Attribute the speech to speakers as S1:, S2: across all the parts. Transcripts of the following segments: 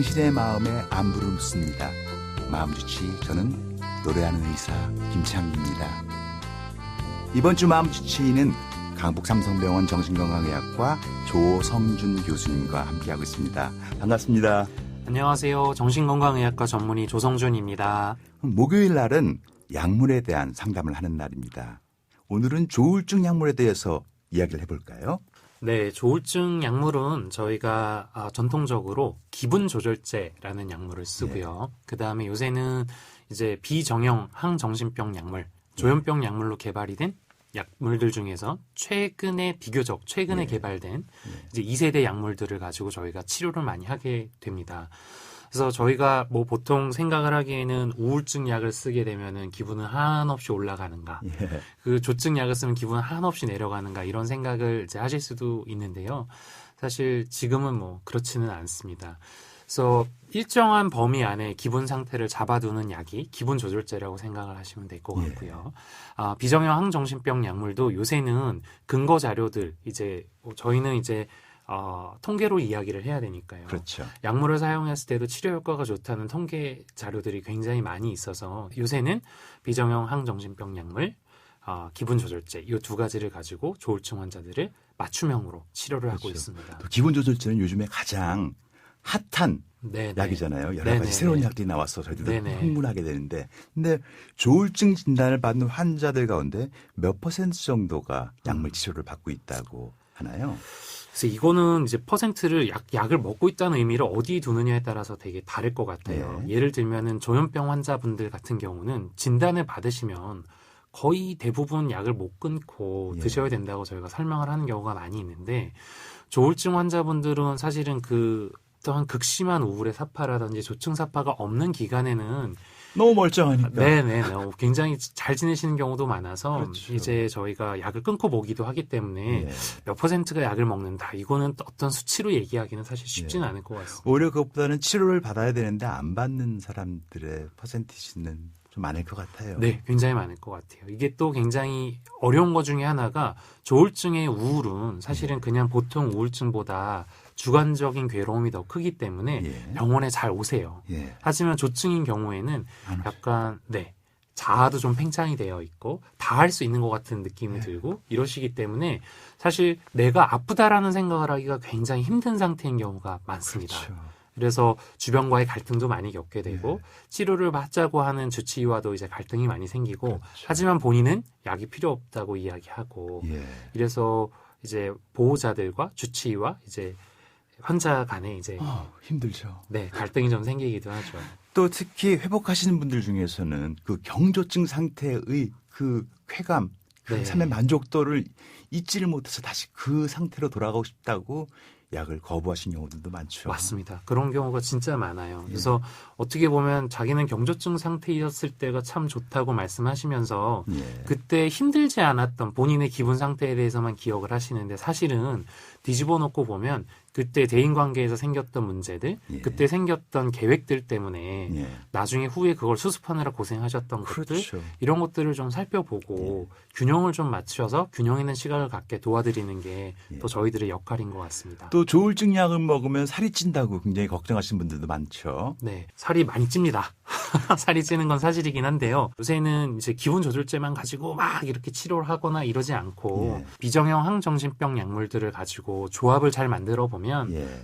S1: 당신의 마음에 안부를 묻습니다. 마음주치, 저는 노래하는 의사 김창기입니다. 이번 주 마음주치는 강북 삼성병원 정신건강의학과 조성준 교수님과 함께하고 있습니다. 반갑습니다.
S2: 안녕하세요. 정신건강의학과 전문의 조성준입니다.
S1: 목요일 날은 약물에 대한 상담을 하는 날입니다. 오늘은 조울증 약물에 대해서 이야기를 해볼까요?
S2: 네, 조울증 약물은 저희가 전통적으로 기분 조절제라는 약물을 쓰고요. 그 다음에 요새는 이제 비정형 항정신병 약물, 조현병 약물로 개발이 된 약물들 중에서 비교적 최근에 개발된 이제 2세대 약물들을 가지고 저희가 치료를 많이 하게 됩니다. 그래서 저희가 뭐 보통 생각을 하기에는 우울증 약을 쓰게 되면은 기분은 한없이 올라가는가, 그 조증 약을 쓰면 기분은 한없이 내려가는가 이런 생각을 이제 하실 수도 있는데요. 사실 지금은 뭐 그렇지는 않습니다. 그래서 일정한 범위 안에 기분 상태를 잡아두는 약이 기분 조절제라고 생각을 하시면 될 것 같고요. 비정형 항정신병 약물도 요새는 근거 자료들 저희는 통계로 이야기를 해야 되니까요.
S1: 그렇죠.
S2: 약물을 사용했을 때도 치료 효과가 좋다는 통계 자료들이 굉장히 많이 있어서 요새는 비정형 항정신병 약물, 기분 조절제 이 두 가지를 가지고 조울증 환자들을 맞춤형으로 치료를 하고 있습니다.
S1: 또 기분 조절제는 요즘에 가장 핫한 약이잖아요. 여러 가지 새로운 약들이 나와서 저희들도 흥분하게 되는데, 근데 조울증 진단을 받는 환자들 가운데 몇 퍼센트 정도가 약물 치료를 받고 있다고 하나요?
S2: 그래서 이거는 이제 퍼센트를 약을 먹고 있다는 의미를 어디 두느냐에 따라서 되게 다를 것 같아요. 예를 들면은 조현병 환자분들 같은 경우는 진단을 받으시면 거의 대부분 약을 못 끊고 드셔야 된다고 저희가 설명을 하는 경우가 많이 있는데, 조울증 환자분들은 사실은 어떠한 극심한 우울의 사파라든지 조증 사파가 없는 기간에는
S1: 너무 멀쩡하니까.
S2: 굉장히 잘 지내시는 경우도 많아서
S1: 그렇죠.
S2: 이제 저희가 약을 끊고 보기도 하기 때문에 몇 퍼센트가 약을 먹는다. 이거는 어떤 수치로 얘기하기는 사실 쉽지는 않을 것 같습니다.
S1: 오히려 그것보다는 치료를 받아야 되는데 안 받는 사람들의 퍼센티지는 좀 많을 것 같아요.
S2: 네, 굉장히 많을 것 같아요. 이게 또 굉장히 어려운 것 중에 하나가 조울증의 우울은 사실은 그냥 보통 우울증보다 주관적인 괴로움이 더 크기 때문에 병원에 잘 오세요. 하지만 조증인 경우에는 약간 자아도 좀 팽창이 되어 있고 다 할 수 있는 것 같은 느낌이 들고 이러시기 때문에 사실 내가 아프다라는 생각을 하기가 굉장히 힘든 상태인 경우가 많습니다.
S1: 그렇죠.
S2: 그래서 주변과의 갈등도 많이 겪게 되고 치료를 받자고 하는 주치의와도 이제 갈등이 많이 생기고 하지만 본인은 약이 필요 없다고 이야기하고 이래서 이제 보호자들과 주치의와 이제 환자 간에 이제
S1: 힘들죠.
S2: 갈등이 좀 생기기도 하죠.
S1: 또 특히 회복하시는 분들 중에서는 그 경조증 상태의 그 쾌감, 그 삶의 만족도를 잊지를 못해서 다시 그 상태로 돌아가고 싶다고 약을 거부하신 경우들도 많죠.
S2: 맞습니다. 그런 경우가 진짜 많아요. 그래서 어떻게 보면 자기는 경조증 상태였을 때가 참 좋다고 말씀하시면서 그때 힘들지 않았던 본인의 기분 상태에 대해서만 기억을 하시는데 사실은 뒤집어 놓고 보면 그때 대인관계에서 생겼던 문제들, 그때 생겼던 계획들 때문에 나중에 후에 그걸 수습하느라 고생하셨던 것들, 이런 것들을 좀 살펴보고 균형을 좀 맞춰서 균형 있는 시각을 갖게 도와드리는 게 또 저희들의 역할인 것 같습니다.
S1: 또 조울증 약을 먹으면 살이 찐다고 굉장히 걱정하시는 분들도 많죠.
S2: 네, 살이 많이 찝니다. 살이 찌는 건 사실이긴 한데요. 요새는 이제 기분 조절제만 가지고 막 이렇게 치료를 하거나 이러지 않고 비정형 항정신병 약물들을 가지고 조합을 잘 만들어 보면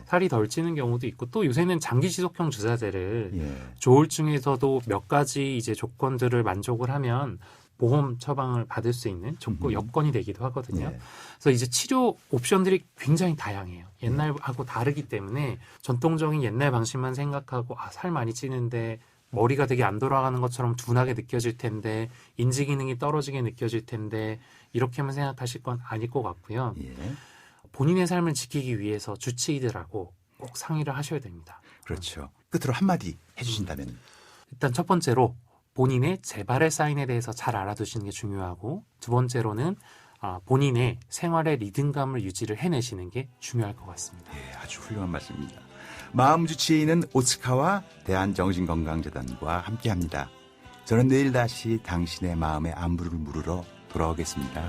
S2: 살이 덜 찌는 경우도 있고, 또 요새는 장기 지속형 주사제를 조울증에서도 몇 가지 이제 조건들을 만족을 하면 보험 처방을 받을 수 있는 여건이 되기도 하거든요. 그래서 이제 치료 옵션들이 굉장히 다양해요. 옛날하고 다르기 때문에 전통적인 옛날 방식만 생각하고 살 많이 찌는데 머리가 되게 안 돌아가는 것처럼 둔하게 느껴질 텐데, 인지 기능이 떨어지게 느껴질 텐데, 이렇게만 생각하실 건 아닐 것 같고요. 본인의 삶을 지키기 위해서 주치의들하고 꼭 상의를 하셔야 됩니다.
S1: 그렇죠. 끝으로 한마디 해주신다면?
S2: 일단 첫 번째로 본인의 재발의 사인에 대해서 잘 알아두시는 게 중요하고, 두 번째로는 본인의 생활의 리듬감을 유지를 해내시는 게 중요할 것 같습니다.
S1: 아주 훌륭한 말씀입니다. 마음주치의는 오스카와 대한정신건강재단과 함께합니다. 저는 내일 다시 당신의 마음의 안부를 물으러 돌아오겠습니다.